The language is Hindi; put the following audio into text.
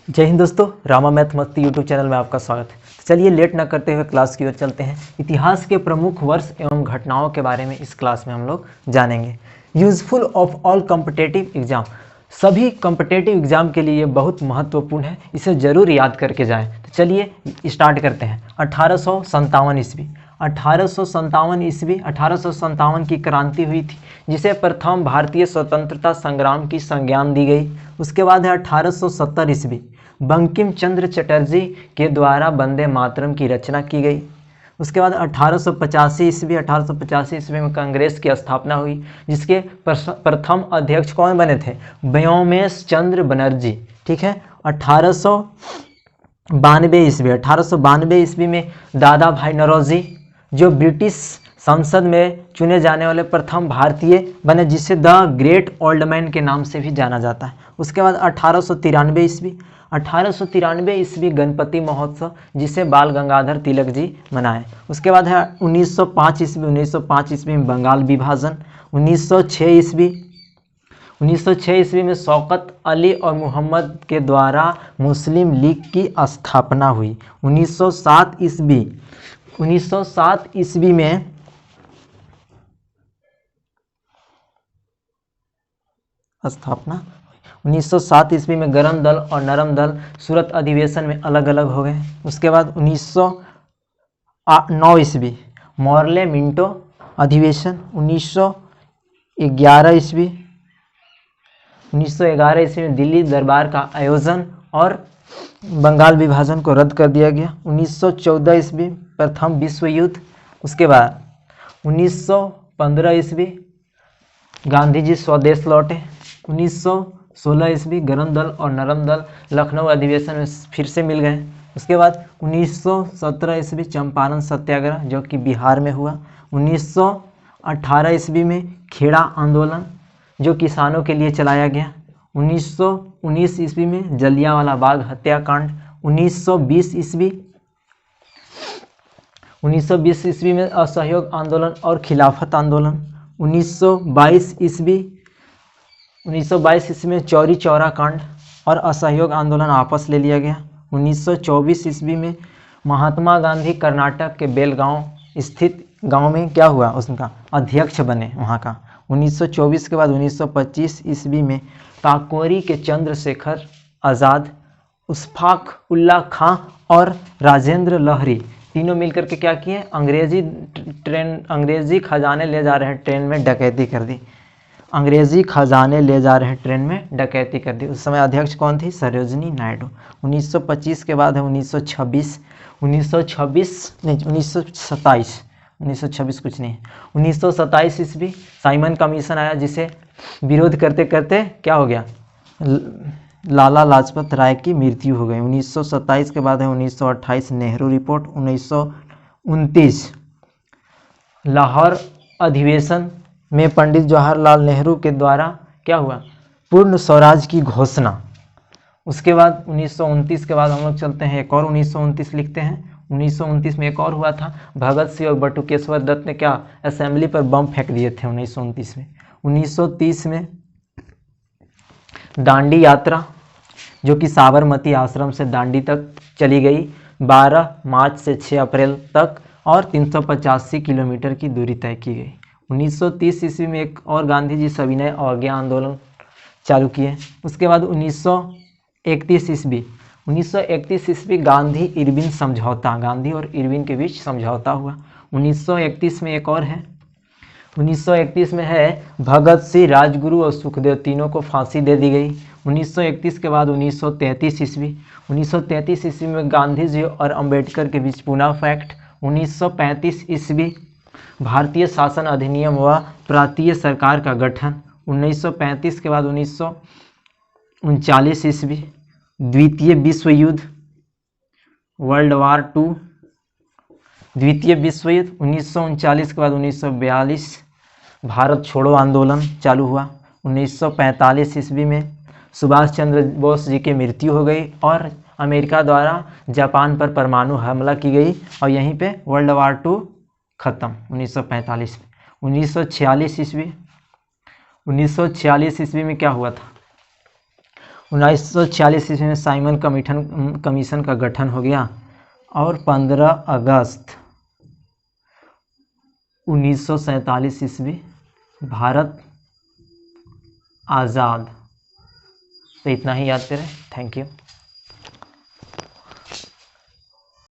जय हिंद दोस्तों, रामा मैथ मस्ती यूट्यूब चैनल में आपका स्वागत है। तो चलिए लेट न करते हुए क्लास की ओर चलते हैं। इतिहास के प्रमुख वर्ष एवं घटनाओं के बारे में इस क्लास में हम लोग जानेंगे। Useful of all competitive exam, सभी कॉम्पिटेटिव एग्जाम के लिए बहुत महत्वपूर्ण है, इसे जरूर याद करके जाएं। तो चलिए स्टार्ट करते हैं। 1857 ईस्वी, 1857 की क्रांति हुई थी, जिसे प्रथम भारतीय स्वतंत्रता संग्राम की संज्ञान दी गई। उसके बाद है 1870 ईस्वी, बंकिम चंद्र चटर्जी के द्वारा वंदे मातरम की रचना की गई। उसके बाद 1885 ईस्वी में कांग्रेस की स्थापना हुई, जिसके प्रथम अध्यक्ष कौन बने थे? व्योमेश चंद्र बनर्जी। ठीक है। 1892 ईस्वी में दादा भाई नौरोजी, जो ब्रिटिश संसद में चुने जाने वाले प्रथम भारतीय बने, जिसे द ग्रेट ओल्ड मैन के नाम से भी जाना जाता है। उसके बाद 1893 ईस्वी गणपति महोत्सव, जिसे बाल गंगाधर तिलक जी मनाए। उसके बाद है 1905 ईस्वी में बंगाल विभाजन। 1906 ईस्वी में शौकत अली और मोहम्मद के द्वारा मुस्लिम लीग की स्थापना हुई। 1907 ईस्वी में स्थापना। 1907 ईस्वी में गरम दल और नरम दल सूरत अधिवेशन में अलग अलग हो गए। उसके बाद 1909 ईस्वी मॉर्ले मिंटो अधिवेशन। 1911 ईस्वी में दिल्ली दरबार का आयोजन और बंगाल विभाजन को रद्द कर दिया गया। 1914 ईस्वी प्रथम विश्व युद्ध। उसके बाद 1915 ईस्वी गांधी जी स्वदेश लौटे। 1916 ईस्वी गरम दल और नरम दल लखनऊ अधिवेशन में फिर से मिल गए। उसके बाद 1917 ईस्वी चंपारण सत्याग्रह, जो कि बिहार में हुआ। 1918 ईस्वी में खेड़ा आंदोलन, जो किसानों के लिए चलाया गया। 1919 ईस्वी में जलियांवाला बाग हत्याकांड। 1920 ईस्वी में असहयोग आंदोलन और खिलाफत आंदोलन। 1922 ईस्वी में चौरी चौरा कांड और असहयोग आंदोलन आपस ले लिया गया। 1924 ईस्वी में महात्मा गांधी कर्नाटक के बेलगांव स्थित गांव में क्या हुआ, उसका अध्यक्ष बने वहां का। 1924 के बाद 1925 ईस्वी में काकोरी के चंद्रशेखर आज़ाद, उशफाक उल्ला खां और राजेंद्र लहरी तीनों मिलकर के क्या किए? अंग्रेजी खजाने ले जा रहे ट्रेन में डकैती कर दी। उस समय अध्यक्ष कौन थी? सरोजिनी नायडू। 1925 के बाद है 1927 ईस्वी साइमन कमीशन आया, जिसे विरोध करते करते क्या हो गया? लाला लाजपत राय की मृत्यु हो गई। 1927 के बाद है 1928 नेहरू रिपोर्ट। 1929 लाहौर अधिवेशन में पंडित जवाहरलाल नेहरू के द्वारा क्या हुआ? पूर्ण स्वराज की घोषणा। उसके बाद 1929 के बाद हम लोग चलते हैं एक और 1929 लिखते हैं। 1929 में एक और हुआ था, भगत सिंह और बटुकेश्वर दत्त ने क्या असेंबली पर बम फेंक दिए थे 1929 में। 1930 में दांडी यात्रा, जो कि साबरमती आश्रम से दांडी तक चली गई, 12 मार्च से 6 अप्रैल तक, और 385 किलोमीटर की दूरी तय की गई। 1930 ईस्वी में एक और गांधी जी सविनय अवज्ञा आंदोलन चालू किए। उसके बाद 1931 ईस्वी गांधी इरविन समझौता, गांधी और इरविन के बीच समझौता हुआ। 1931 में एक और है, 1931 में है भगत सिंह, राजगुरु और सुखदेव तीनों को फांसी दे दी गई। 1931 के बाद 1933 ईस्वी में गांधी जी और अंबेडकर के बीच पुणे फैक्ट। 1935 ईस्वी भारतीय शासन अधिनियम व प्रांतीय सरकार का गठन। 1935 के बाद 1939 ईस्वी द्वितीय विश्व युद्ध, वर्ल्ड वार 2, द्वितीय विश्व युद्ध। 1939 के बाद 1942 भारत छोड़ो आंदोलन चालू हुआ। 1945 ईस्वी में सुभाष चंद्र बोस जी की मृत्यु हो गई और अमेरिका द्वारा जापान पर परमाणु हमला की गई, और यहीं पे वर्ल्ड वार 2 खत्म 1945 में। 1946 ईस्वी में क्या हुआ था? 1946 ईस्वी में साइमन कमीशन का गठन हो गया और 15 अगस्त 1947 ईस्वी भारत आज़ाद। तो इतना ही याद करें। Thank you.